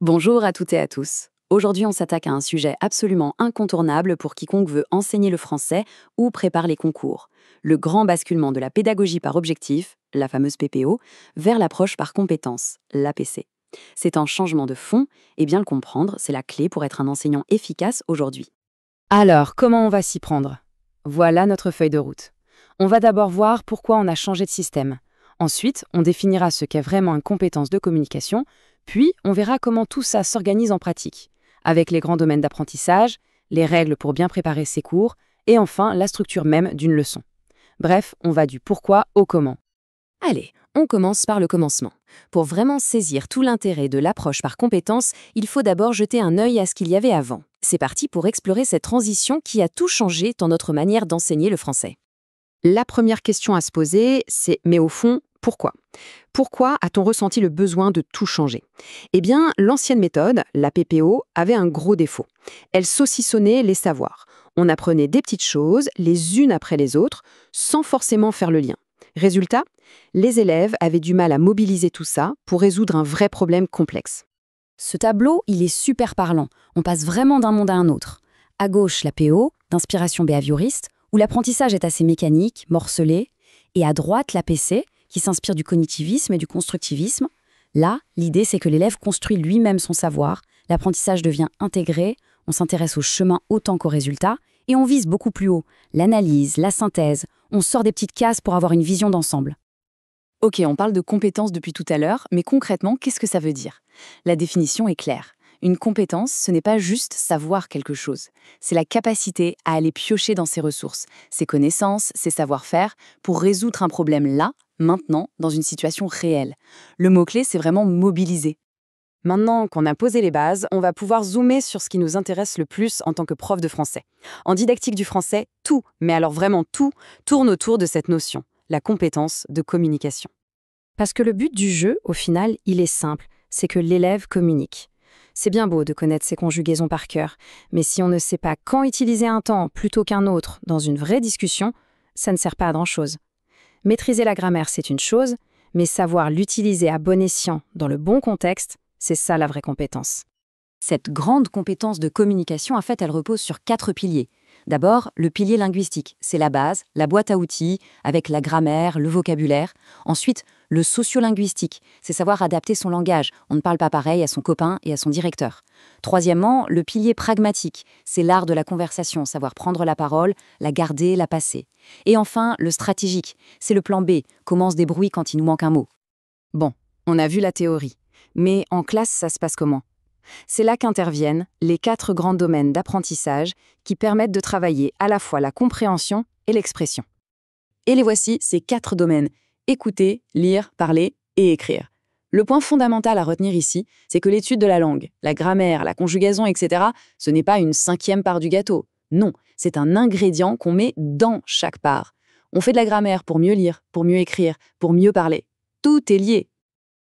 Bonjour à toutes et à tous. Aujourd'hui, on s'attaque à un sujet absolument incontournable pour quiconque veut enseigner le français ou prépare les concours. Le grand basculement de la pédagogie par objectif, la fameuse PPO, vers l'approche par compétence, l'APC. C'est un changement de fond, et bien le comprendre, c'est la clé pour être un enseignant efficace aujourd'hui. Alors, comment on va s'y prendre? Voilà notre feuille de route. On va d'abord voir pourquoi on a changé de système. Ensuite, on définira ce qu'est vraiment une compétence de communication, puis on verra comment tout ça s'organise en pratique, avec les grands domaines d'apprentissage, les règles pour bien préparer ses cours, et enfin la structure même d'une leçon. Bref, on va du pourquoi au comment. Allez, on commence par le commencement. Pour vraiment saisir tout l'intérêt de l'approche par compétence, il faut d'abord jeter un œil à ce qu'il y avait avant. C'est parti pour explorer cette transition qui a tout changé dans notre manière d'enseigner le français. La première question à se poser, c'est mais au fond, pourquoi? Pourquoi a-t-on ressenti le besoin de tout changer? Eh bien, l'ancienne méthode, la PPO, avait un gros défaut. Elle saucissonnait les savoirs. On apprenait des petites choses, les unes après les autres, sans forcément faire le lien. Résultat, les élèves avaient du mal à mobiliser tout ça pour résoudre un vrai problème complexe. Ce tableau, il est super parlant. On passe vraiment d'un monde à un autre. À gauche, la PO, d'inspiration behavioriste, où l'apprentissage est assez mécanique, morcelé, et à droite, la PC, qui s'inspire du cognitivisme et du constructivisme. Là, l'idée, c'est que l'élève construit lui-même son savoir, l'apprentissage devient intégré, on s'intéresse au chemin autant qu'au résultat, et on vise beaucoup plus haut, l'analyse, la synthèse, on sort des petites cases pour avoir une vision d'ensemble. Ok, on parle de compétences depuis tout à l'heure, mais concrètement, qu'est-ce que ça veut dire? La définition est claire. Une compétence, ce n'est pas juste savoir quelque chose. C'est la capacité à aller piocher dans ses ressources, ses connaissances, ses savoir-faire, pour résoudre un problème là, maintenant, dans une situation réelle. Le mot-clé, c'est vraiment mobiliser. Maintenant qu'on a posé les bases, on va pouvoir zoomer sur ce qui nous intéresse le plus en tant que prof de français. En didactique du français, tout, mais alors vraiment tout, tourne autour de cette notion, la compétence de communication. Parce que le but du jeu, au final, il est simple, c'est que l'élève communique. C'est bien beau de connaître ses conjugaisons par cœur, mais si on ne sait pas quand utiliser un temps plutôt qu'un autre dans une vraie discussion, ça ne sert pas à grand-chose. Maîtriser la grammaire, c'est une chose, mais savoir l'utiliser à bon escient dans le bon contexte, c'est ça la vraie compétence. Cette grande compétence de communication, en fait, elle repose sur 4 piliers. D'abord, le pilier linguistique, c'est la base, la boîte à outils, avec la grammaire, le vocabulaire. Ensuite, le sociolinguistique, c'est savoir adapter son langage. On ne parle pas pareil à son copain et à son directeur. Troisièmement, le pilier pragmatique, c'est l'art de la conversation, savoir prendre la parole, la garder, la passer. Et enfin, le stratégique, c'est le plan B, comment on se débrouille quand il nous manque un mot. Bon, on a vu la théorie, mais en classe, ça se passe comment? C'est là qu'interviennent les 4 grands domaines d'apprentissage qui permettent de travailler à la fois la compréhension et l'expression. Et les voici, ces 4 domaines. Écouter, lire, parler et écrire. Le point fondamental à retenir ici, c'est que l'étude de la langue, la grammaire, la conjugaison, etc., ce n'est pas une 5e part du gâteau. Non, c'est un ingrédient qu'on met dans chaque part. On fait de la grammaire pour mieux lire, pour mieux écrire, pour mieux parler. Tout est lié.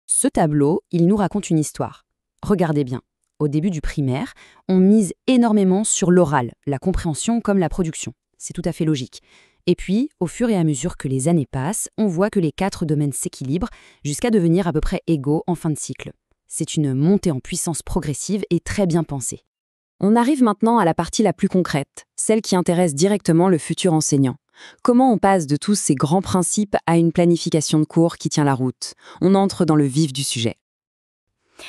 Ce tableau, il nous raconte une histoire. Regardez bien. Au début du primaire, on mise énormément sur l'oral, la compréhension comme la production. C'est tout à fait logique. Et puis, au fur et à mesure que les années passent, on voit que les 4 domaines s'équilibrent jusqu'à devenir à peu près égaux en fin de cycle. C'est une montée en puissance progressive et très bien pensée. On arrive maintenant à la partie la plus concrète, celle qui intéresse directement le futur enseignant. Comment on passe de tous ces grands principes à une planification de cours qui tient la route? On entre dans le vif du sujet.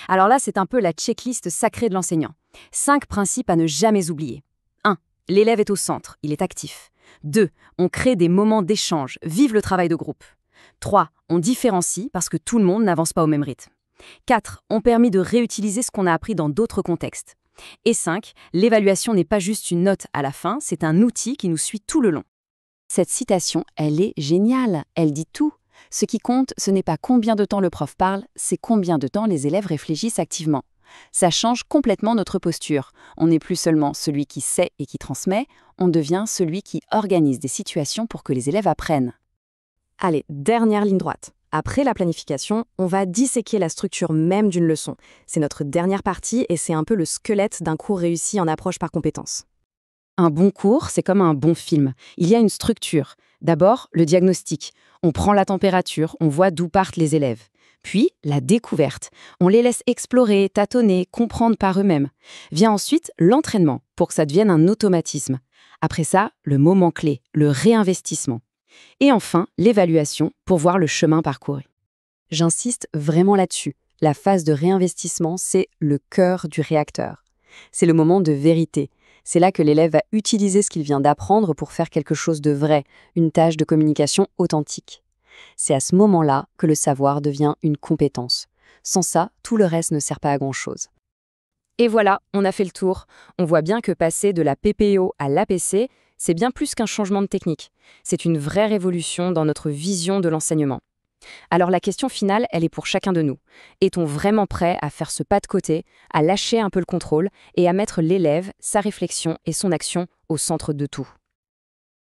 Alors là, c'est un peu la checklist sacrée de l'enseignant. 5 principes à ne jamais oublier. 1. L'élève est au centre, il est actif. 2. On crée des moments d'échange, vive le travail de groupe. 3. On différencie parce que tout le monde n'avance pas au même rythme. 4. On permet de réutiliser ce qu'on a appris dans d'autres contextes. Et 5. L'évaluation n'est pas juste une note à la fin, c'est un outil qui nous suit tout le long. Cette citation, elle est géniale, elle dit tout. Ce qui compte, ce n'est pas combien de temps le prof parle, c'est combien de temps les élèves réfléchissent activement. Ça change complètement notre posture. On n'est plus seulement celui qui sait et qui transmet, on devient celui qui organise des situations pour que les élèves apprennent. Allez, dernière ligne droite. Après la planification, on va disséquer la structure même d'une leçon. C'est notre dernière partie et c'est un peu le squelette d'un cours réussi en approche par compétence. Un bon cours, c'est comme un bon film. Il y a une structure. D'abord, le diagnostic. On prend la température, on voit d'où partent les élèves. Puis, la découverte. On les laisse explorer, tâtonner, comprendre par eux-mêmes. Vient ensuite l'entraînement, pour que ça devienne un automatisme. Après ça, le moment clé, le réinvestissement. Et enfin, l'évaluation, pour voir le chemin parcouru. J'insiste vraiment là-dessus. La phase de réinvestissement, c'est le cœur du réacteur. C'est le moment de vérité. C'est là que l'élève va utiliser ce qu'il vient d'apprendre pour faire quelque chose de vrai, une tâche de communication authentique. C'est à ce moment-là que le savoir devient une compétence. Sans ça, tout le reste ne sert pas à grand-chose. Et voilà, on a fait le tour. On voit bien que passer de la PPO à l'APC, c'est bien plus qu'un changement de technique. C'est une vraie révolution dans notre vision de l'enseignement. Alors la question finale, elle est pour chacun de nous. Est-on vraiment prêt à faire ce pas de côté, à lâcher un peu le contrôle et à mettre l'élève, sa réflexion et son action au centre de tout ?